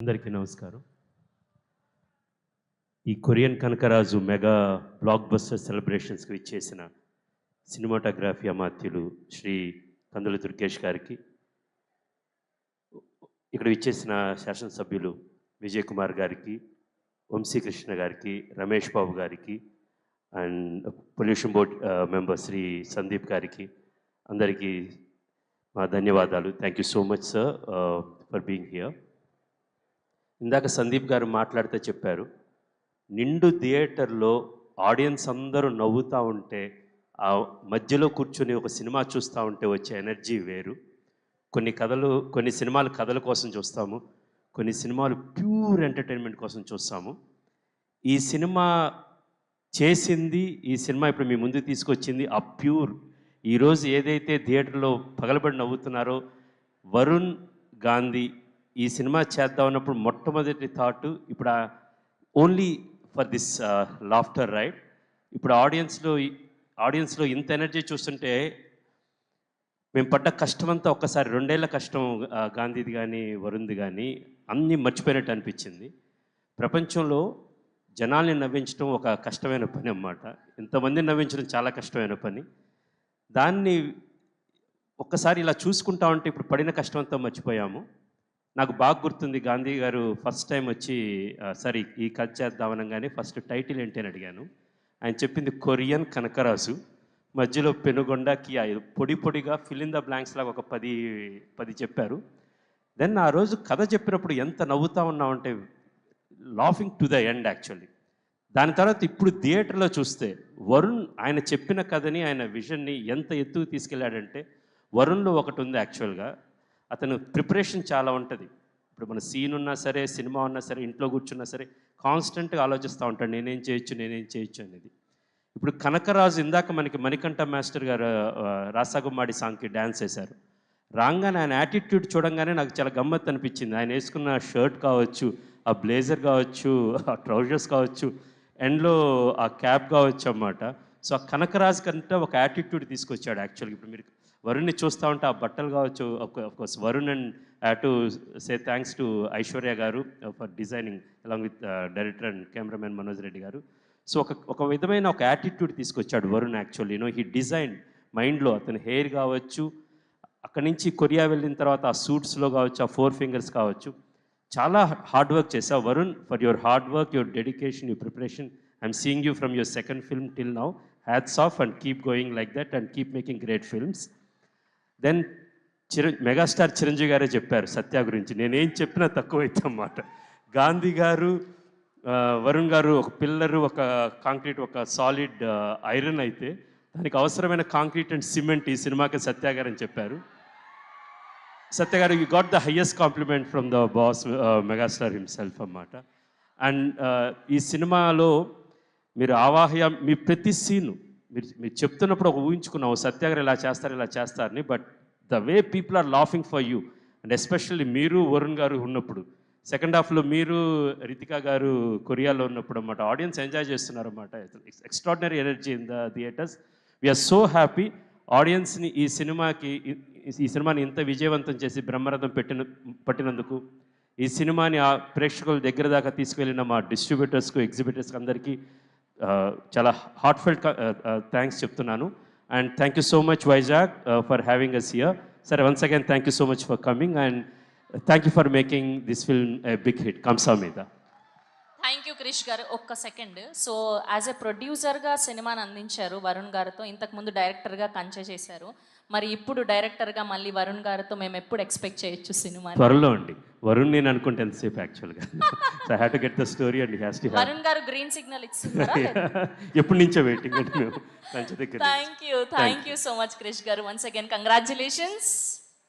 అందరికీ నమస్కారం. ఈ Korean Kanakaraju mega block buster సెలబ్రేషన్స్కి ఇచ్చేసిన సినిమాటోగ్రఫీ అమాత్యులు శ్రీ కందుల దుర్గేష్ గారికి, ఇక్కడ ఇచ్చేసిన శాసనసభ్యులు విజయ్ కుమార్ గారికి, వంశీకృష్ణ గారికి, రమేష్ బాబు గారికి and pollution board member Shri Sandeep గారికి అందరికీ మా ధన్యవాదాలు. Thank you so much sir for being here. ఇందాక సందీప్ గారు మాట్లాడితే చెప్పారు, నిండు థియేటర్లో ఆడియన్స్ అందరూ నవ్వుతూ ఉంటే ఆ మధ్యలో కూర్చొని ఒక సినిమా చూస్తూ ఉంటే వచ్చే ఎనర్జీ వేరు. కొన్ని సినిమాలు కథల కోసం చూస్తాము, కొన్ని సినిమాలు ప్యూర్ ఎంటర్టైన్మెంట్ కోసం చూస్తాము. ఈ సినిమా చేసింది, ఈ సినిమా ఇప్పుడు మీ ముందుకు తీసుకొచ్చింది ఆ ప్యూర్. ఈరోజు ఏదైతే థియేటర్లో పగలబడి నవ్వుతున్నారో, వరుణ్ గాంధీ ఈ సినిమా చేద్దామన్నప్పుడు మొట్టమొదటి థాట్ ఇప్పుడు only for this laughter right. ఇప్పుడు ఆడియన్స్లో ఇంత ఎనర్జీ చూస్తుంటే మేము పడ్డ కష్టమంతా ఒక్కసారి 2 ఏళ్ల కష్టం గాంధీది కానీ వరుణ్ది కానీ అన్నీ మర్చిపోయినట్టు అనిపించింది. ప్రపంచంలో జనాల్ని నవ్వించడం ఒక కష్టమైన పని అన్నమాట. ఇంతమందిని నవ్వించడం చాలా కష్టమైన పని. దాన్ని ఒక్కసారి ఇలా చూసుకుంటా ఉంటే ఇప్పుడు పడిన కష్టమంతా మర్చిపోయాము. నాకు బాగా గుర్తుంది, గాంధీ గారు ఫస్ట్ టైం వచ్చి సరే ఈ కథ చేద్దామనగానే ఫస్ట్ టైటిల్ ఏంటి అని అడిగాను. ఆయన చెప్పింది కొరియన్ కనకరాజు, మధ్యలో పెనుగొండ కియా, పొడి పొడిగా ఫిల్ ఇన్ ద బ్లాంక్స్ లాగా ఒక 10 చెప్పారు. దెన్ ఆ రోజు కథ చెప్పినప్పుడు ఎంత నవ్వుతా ఉన్నామంటే laughing to the end actually. దాని తర్వాత ఇప్పుడు థియేటర్లో చూస్తే వరుణ్ ఆయన చెప్పిన కథని, ఆయన విజన్ని ఎంత ఎత్తుకు తీసుకెళ్ళాడంటే, వరుణ్లో ఒకటి ఉంది యాక్చువల్గా, అతను ప్రిపరేషన్ చాలా ఉంటుంది. ఇప్పుడు మన సీన్ ఉన్నా సరే, సినిమా ఉన్నా సరే, ఇంట్లో కూర్చున్నా సరే కాన్స్టెంట్గా ఆలోచిస్తూ ఉంటాడు, నేనేం చేయొచ్చు అనేది. ఇప్పుడు కనకరాజు ఇందాక మనకి మణికంఠ మాస్టర్ గారు రాసాగుమ్మాడి సాంగ్కి డ్యాన్స్ వేశారు. రాగానే ఆయన యాటిట్యూడ్ చూడంగానే నాకు చాలా గమ్మత్తు అనిపించింది. ఆయన వేసుకున్న షర్ట్ కావచ్చు, ఆ బ్లేజర్ కావచ్చు, ఆ ట్రౌజర్స్ కావచ్చు, ఎండ్లో ఆ క్యాప్ కావచ్చు అన్నమాట. సో ఆ కనకరాజు కంటే ఒక యాటిట్యూడ్ తీసుకొచ్చాడు యాక్చువల్గా. ఇప్పుడు మీరు వరుణ్ని చూస్తూ ఉంటే ఆ బట్టలు కావచ్చు, course Varun and to say thanks to Aishwarya గారు for designing along with director and cameraman Manoj Reddy గారు. సో ఒక విధమైన ఒక యాటిట్యూడ్ తీసుకొచ్చాడు వరుణ్ యాక్చువల్లీ. హీ డిజైన్ మైండ్లో అతని హెయిర్ కావచ్చు, అక్కడి నుంచి కొరియా వెళ్ళిన తర్వాత ఆ సూట్స్లో కావచ్చు, ఆ 4 ఫింగర్స్ కావచ్చు, చాలా హార్డ్ వర్క్ చేసావు Varun. For your hard work, your dedication, your preparation, I'm seeing you from your second film till now. Hats off and keep going like that and keep making great films. Then megastar Chiranjeevi గారే చెప్పారు సత్య గురించి, నేనేం చెప్పినా తక్కువైతే అన్నమాట. గాంధీ గారు, వరుణ్ గారు ఒక పిల్లరు, ఒక కాంక్రీట్, ఒక సాలిడ్ ఐరన్ అయితే దానికి అవసరమైన కాంక్రీట్ అండ్ సిమెంట్ ఈ సినిమాకి సత్య గారు అని చెప్పారు. సత్య గారు, you got the highest compliment from the boss megastar himself అన్నమాట. అండ్ ఈ సినిమాలో మీరు మీ ప్రతి సీను మీరు చెప్తున్నప్పుడు ఒక ఊహించుకున్నావు సత్య గారు ఇలా చేస్తారని. But the way people are laughing for you and especially మీరు వరుణ్ గారు ఉన్నప్పుడు, సెకండ్ హాఫ్లో మీరు రితికా గారు కొరియాలో ఉన్నప్పుడు అన్నమాట, ఆడియన్స్ ఎంజాయ్ చేస్తున్నారు అన్నమాట. Extraordinary energy in the theatres. We are so. ఆడియన్స్ని ఈ సినిమాని ఇంత విజయవంతం చేసి బ్రహ్మరథం పట్టినందుకు, ఈ సినిమాని ఆ ప్రేక్షకుల దగ్గర దాకా తీసుకువెళ్ళిన మా డిస్ట్రిబ్యూటర్స్కు, ఎగ్జిబిటర్స్కి అందరికీ చాలా హార్ట్ఫెల్ట్ థ్యాంక్స్ చెప్తున్నాను. And thank you so much Vizag for having us here. సరే, once again thank you so much for coming and thank you for making this film a big hit. కంసా మీద. థ్యాంక్ యూ క్రిష్ గారు. ఒక్క second. So as a ప్రొడ్యూసర్గా సినిమాని అందించారు వరుణ్ గారితో, ఇంతకుముందు డైరెక్టర్గా కంచె చేశారు. మరి ఇప్పుడు డైరెక్టర్గా మళ్ళీ వరుణ్ గారితో మేము ఎప్పుడు ఎక్స్పెక్ట్ చేయొచ్చు సినిమా? త్వరలో అండి. వరుణ్ నేను అనుకుంటే ఎంతసేపు యాక్చువల్గా. So I have to get the story and has to. Varun గారు గ్రీన్ సిగ్నల్ ఇస్తున్నారా? ఎప్పటి నుంచో వెయిటింగ్ అండి మేము. Thank you so much Krish గారు. Once again congratulations.